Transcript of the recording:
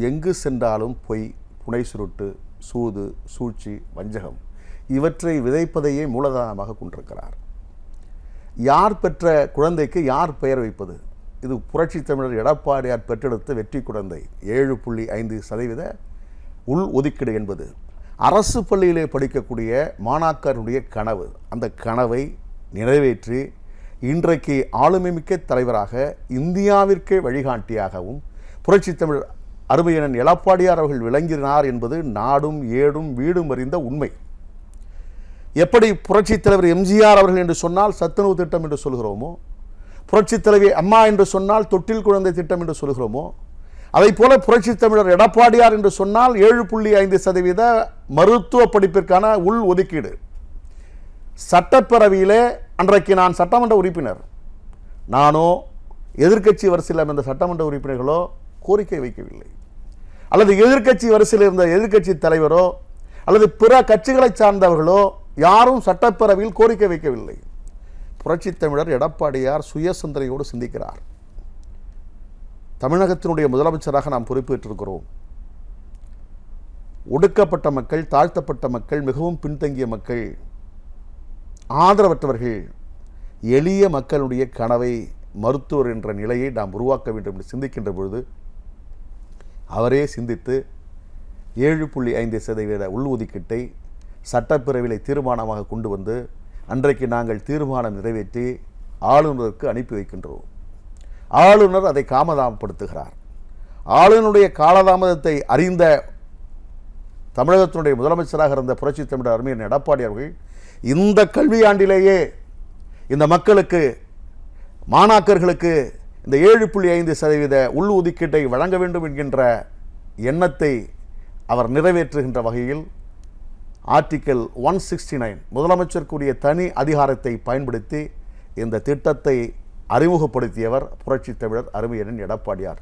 எங்கு சென்றாலும் பொய், புனை சுருட்டு, சூது, சூழ்ச்சி, வஞ்சகம் இவற்றை விதைப்பதையே மூலதனமாக கொண்டிருக்கிறார். யார் பெற்ற குழந்தைக்கு யார் பெயர் வைப்பது? இது புரட்சி தமிழர் எடப்பாடியார் பெற்றெடுத்த வெற்றி குழந்தை. 7.5% உள் ஒதுக்கீடு என்பது அரசு பள்ளியிலே படிக்கக்கூடிய மாணாக்கருடைய கனவு. அந்த கனவை நிறைவேற்றி இன்றைக்கு ஆளுமைமிக்க தலைவராக, இந்தியாவிற்கே வழிகாட்டியாகவும் புரட்சி தமிழர் அருமையண்ணன் எடப்பாடியார் அவர்கள் விளங்கினார் என்பது நாடும் ஏடும் வீடும் அறிந்த உண்மை. எப்படி புரட்சித் தலைவர் எம்ஜிஆர் அவர்கள் என்று சொன்னால் சத்துணவு திட்டம் என்று சொல்கிறோமோ, புரட்சித் தலைவி அம்மா என்று சொன்னால் தொட்டில் குழந்தை திட்டம் என்று சொல்கிறோமோ, அதை போல புரட்சித் தமிழர் எடப்பாடியார் என்று சொன்னால் 7.5% மருத்துவ படிப்பிற்கான உள் ஒதுக்கீடு. சட்டப்பேரவையிலே அன்றைக்கு நான் சட்டமன்ற உறுப்பினர், நானோ எதிர்க்கட்சி வரிசையில் இருந்த சட்டமன்ற உறுப்பினர்களோ கோரிக்கை வைக்கவில்லை. அல்லது எதிர்க்கட்சி வரிசையில் இருந்த எதிர்க்கட்சி தலைவரோ அல்லது பிற கட்சிகளை சார்ந்தவர்களோ யாரும் சட்டப்பேரவையில் கோரிக்கை வைக்கவில்லை. புரட்சித் தமிழர் எடப்பாடியார் சுய சிந்தனையோடு சிந்திக்கிறார். தமிழகத்தினுடைய முதலமைச்சராக நாம் பொறுப்பேற்றிருக்கிறோம். ஒடுக்கப்பட்ட மக்கள், தாழ்த்தப்பட்ட மக்கள், மிகவும் பின்தங்கிய மக்கள், ஆதரவற்றவர்கள், எளிய மக்களுடைய கனவை மருத்துவர் என்ற நிலையை நாம் உருவாக்க வேண்டும் என்று சிந்திக்கின்ற பொழுது அவரே சிந்தித்து 7.5% உள்ஒதுக்கீட்டை சட்டப்பேரவையிலே தீர்மானமாக கொண்டு வந்து அன்றைக்கு நாங்கள் தீர்மானம் நிறைவேற்றி ஆளுநருக்கு அனுப்பி வைக்கின்றோம். ஆளுநர் அதை காலதாமப்படுத்துகிறார். ஆளுநருடைய காலதாமதத்தை அறிந்த தமிழகத்தினுடைய முதலமைச்சராக இருந்த புரட்சி தமிழர் அருமையண்ணன் எடப்பாடி அவர்கள் இந்த கல்வியாண்டிலேயே இந்த மக்களுக்கு, மாணாக்கர்களுக்கு இந்த 7.5% உள் ஒதுக்கீட்டை வழங்க வேண்டும் என்கின்ற எண்ணத்தை அவர் நிறைவேற்றுகின்ற வகையில் ஆர்டிக்கல் 169 முதலமைச்சருக்குரிய தனி அதிகாரத்தை பயன்படுத்தி இந்த திட்டத்தை அறிமுகப்படுத்தியவர் புரட்சி தமிழர் அருமையண்ணன் எடப்பாடியார்.